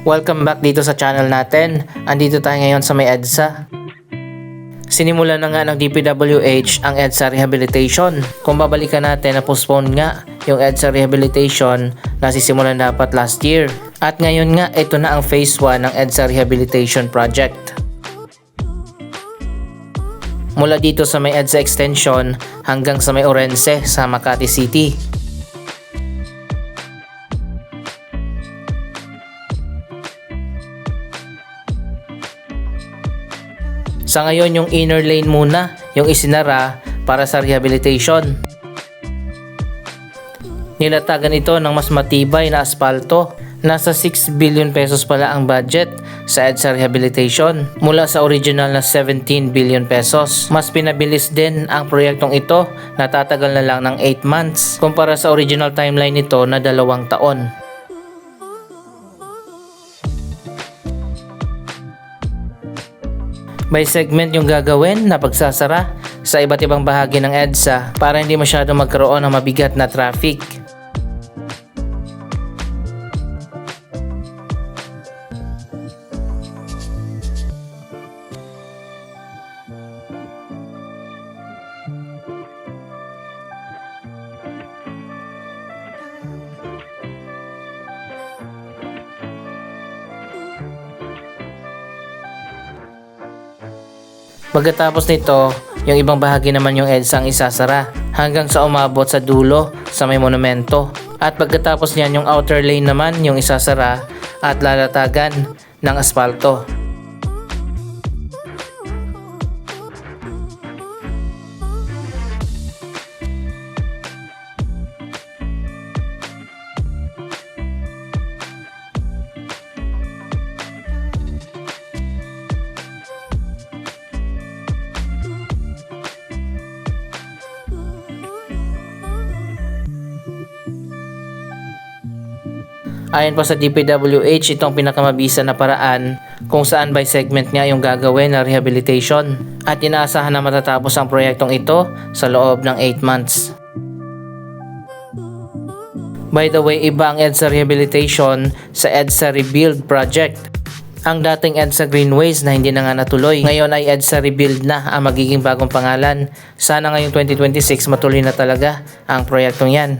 Welcome back dito sa channel natin. Andito tayo ngayon sa may EDSA. Sinimulan na nga ng DPWH ang EDSA rehabilitation. Kung babalikan natin na postpone nga yung EDSA rehabilitation na sisimulan dapat last year. At ngayon nga ito na ang phase 1 ng EDSA rehabilitation project. Mula dito sa may EDSA extension hanggang sa may Orense sa Makati City. Sa ngayon yung inner lane muna yung isinara para sa rehabilitation. Nilatagan ito ng mas matibay na asfalto. Nasa 6 billion pesos pala ang budget sa EDSA rehabilitation mula sa original na 17 billion pesos. Mas pinabilis din ang proyektong ito na tatagal na lang ng 8 months kumpara sa original timeline nito na 2 taon. By segment yung gagawin na pagsasara sa iba't ibang bahagi ng EDSA para hindi masyado magkaroon ng mabigat na traffic. Pagkatapos nito, yung ibang bahagi naman yung EDSA ang isasara hanggang sa umabot sa dulo sa may monumento. At pagkatapos niyan yung outer lane naman yung isasara at lalatagan ng asfalto. Ayon pa sa DPWH, itong pinakamabisa na paraan kung saan by segment nga yung gagawin na rehabilitation at inaasahan na matatapos ang proyektong ito sa loob ng 8 months. By the way, iba ang EDSA rehabilitation sa EDSA Rebuild project. Ang dating EDSA Greenways na hindi na nga natuloy, ngayon ay EDSA Rebuild na ang magiging bagong pangalan. Sana ngayong 2026 matuloy na talaga ang proyektong yan.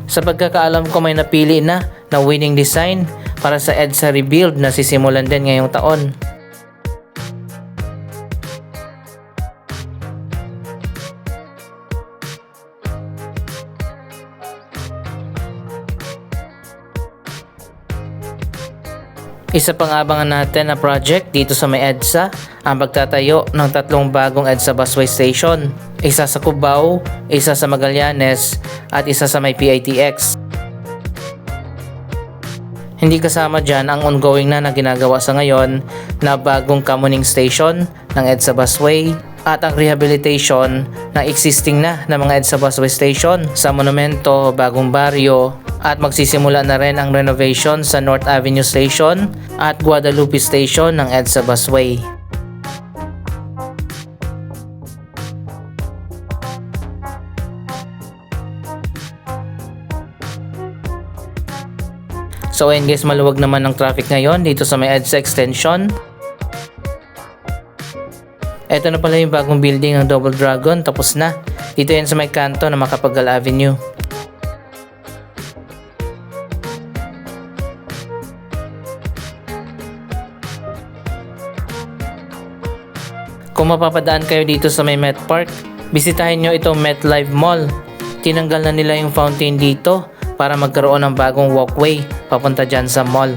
Sa pagkakaalam ko may napili na winning design para sa EDSA Rebuild na sisimulan din ngayong taon. Isa pang abangan natin na project dito sa may EDSA ang pagtatayo ng 3 bagong EDSA busway station. Isa sa Cubao, isa sa Magallanes at isa sa may PITX. Hindi kasama dyan ang ongoing na ginagawa sa ngayon na bagong Kamuning Station ng EDSA busway at ang rehabilitation ng existing na mga EDSA busway station sa Monumento, Bagong Barrio at magsisimula na rin ang renovation sa North Avenue Station at Guadalupe Station ng EDSA busway. So ayun guys, maluwag naman ng traffic ngayon dito sa may EDSA extension. Ito na pala yung bagong building ng Double Dragon, tapos na. Dito yan sa may kanto na Macapagal Avenue. Kung mapapadaan kayo dito sa may Met Park, bisitahin nyo itong MetLife Mall. Tinanggal na nila yung fountain dito para magkaroon ng bagong walkway papunta dyan sa mall.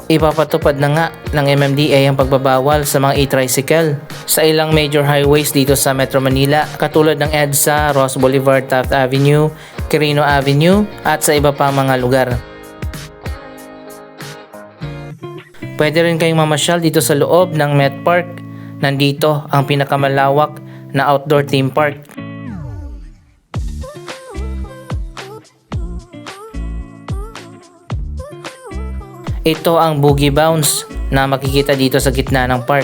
Ipapatupad na nga ng MMDA ang pagbabawal sa mga e-tricycle sa ilang major highways dito sa Metro Manila katulad ng EDSA, Ross Boulevard, Taft Avenue, Quirino Avenue at sa iba pang mga lugar. Pwede rin kayong mamasyal dito sa loob ng Met Park. Nandito ang pinakamalawak na outdoor theme park. Ito ang boogie bounce na makikita dito sa gitna ng park.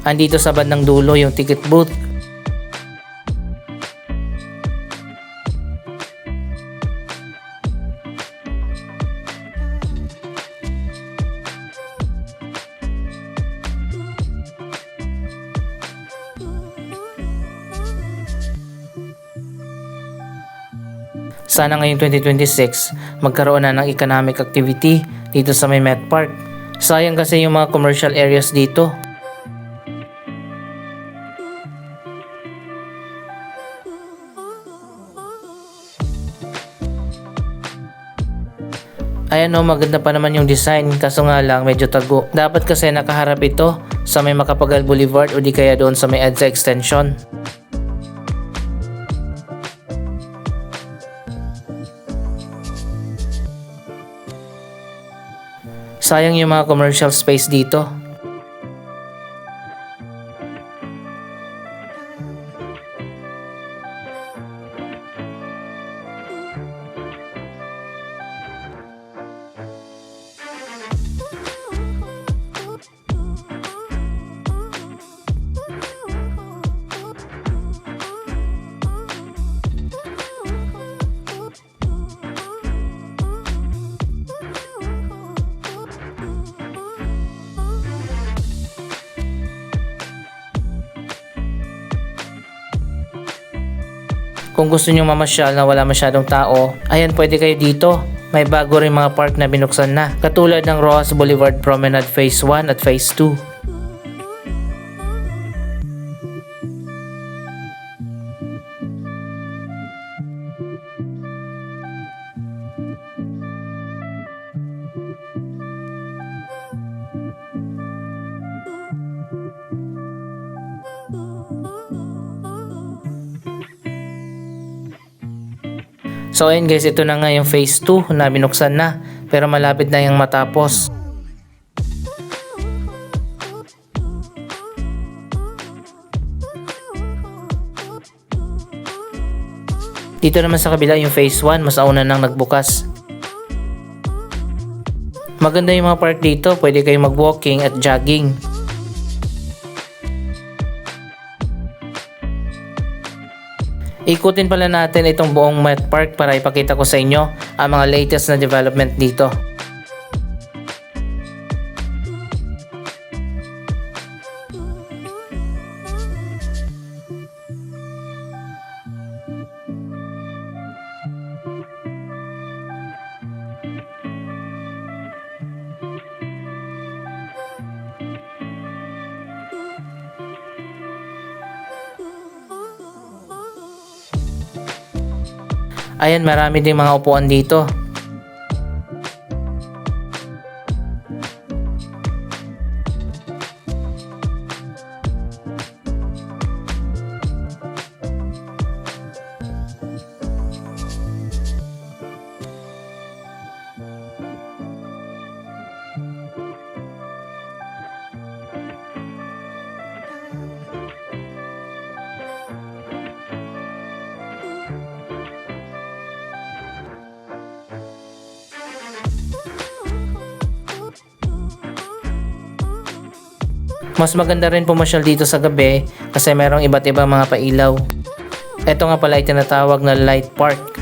Andito sa bandang dulo yung ticket booth. Sana ngayong 2026 magkaroon na ng economic activity dito sa may Met Park. Sayang kasi yung mga commercial areas dito. Ayan o, maganda pa naman yung design, kaso nga lang medyo tago. Dapat kasi nakaharap ito sa may Macapagal Boulevard o di kaya doon sa may EDSA extension. Sayang yung mga commercial space dito. Kung gusto nyo mamasyal na wala masyadong tao, ayan, pwede kayo dito. May bago rin mga park na binuksan na, katulad ng Rojas Boulevard Promenade Phase 1 at Phase 2. So ayun guys, ito na nga yung phase 2 na binuksan na, pero malapit na yung matapos. Dito naman sa kabila yung phase 1, mas auna nang nagbukas. Maganda yung mga park dito, pwede kayong mag-walking at jogging. Ikutin pala natin itong buong Met Park para ipakita ko sa inyo ang mga latest na development dito. Ayan, marami ding mga upuan dito. Mas maganda rin pumasyal dito sa gabi kasi merong iba't ibang mga pailaw. Ito nga pala ay tinatawag na light park.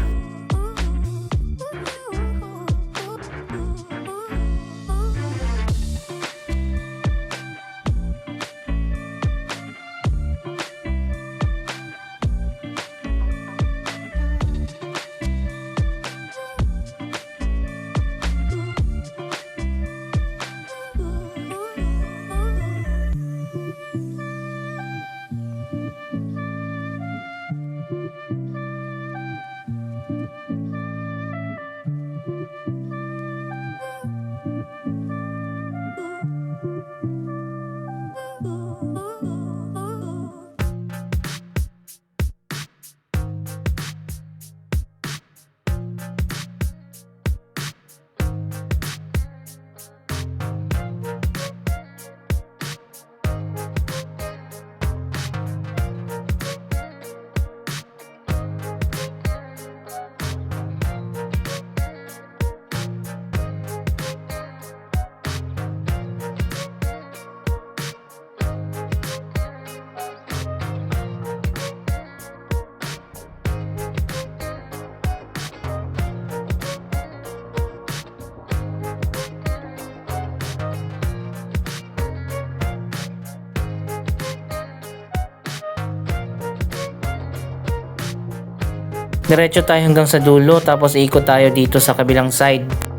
Diretso tayo hanggang sa dulo tapos ikot tayo dito sa kabilang side.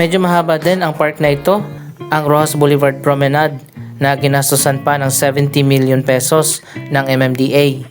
Medyo mahaba din ang park na ito, ang Rojas Boulevard Promenade, na ginastusan pa ng 70 million pesos ng MMDA.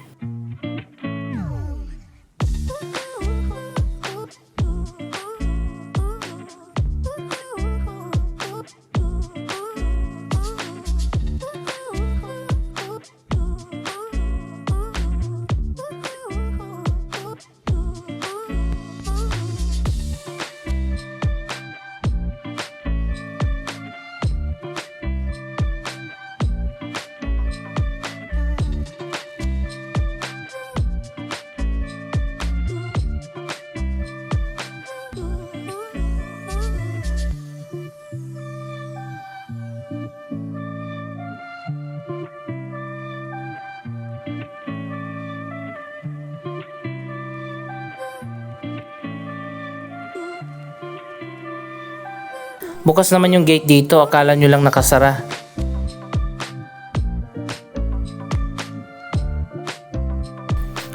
Bukas naman yung gate dito, akala nyo lang nakasara.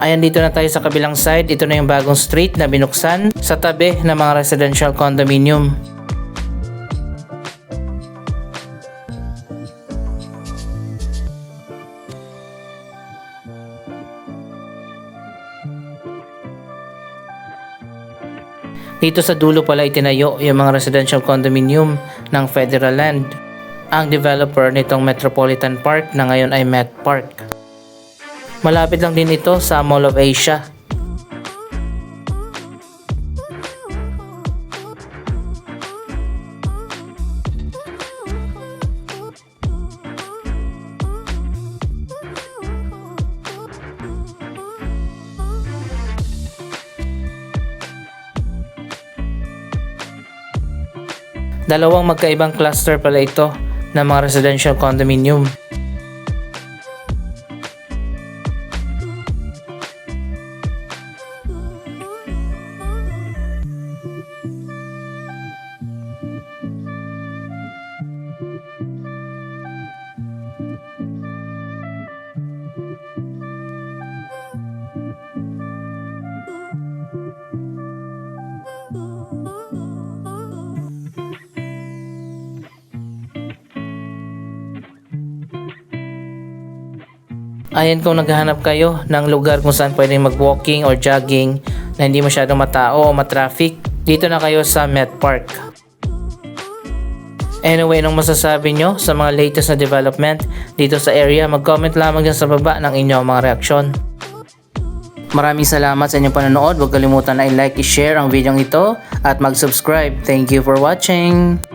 Ayan, dito na tayo sa kabilang side. Ito na yung bagong street na binuksan sa tabi ng mga residential condominium. Dito sa dulo pala itinayo yung mga residential condominium ng Federal Land, ang developer nitong Metropolitan Park na ngayon ay Met Park. Malapit lang din ito sa Mall of Asia. Dalawang magkaibang cluster pala ito ng mga residential condominium. Ayan, kung naghahanap kayo ng lugar kung saan pwedeng mag-walking or jogging na hindi masyadong matao o matraffic, dito na kayo sa Met Park. Anyway, anong masasabi nyo sa mga latest na development dito sa area? Mag-comment lamang dyan sa baba ng inyong mga reaksyon. Maraming salamat sa inyong panonood. Huwag kalimutan na i-like, i-share ang video ito at mag-subscribe. Thank you for watching!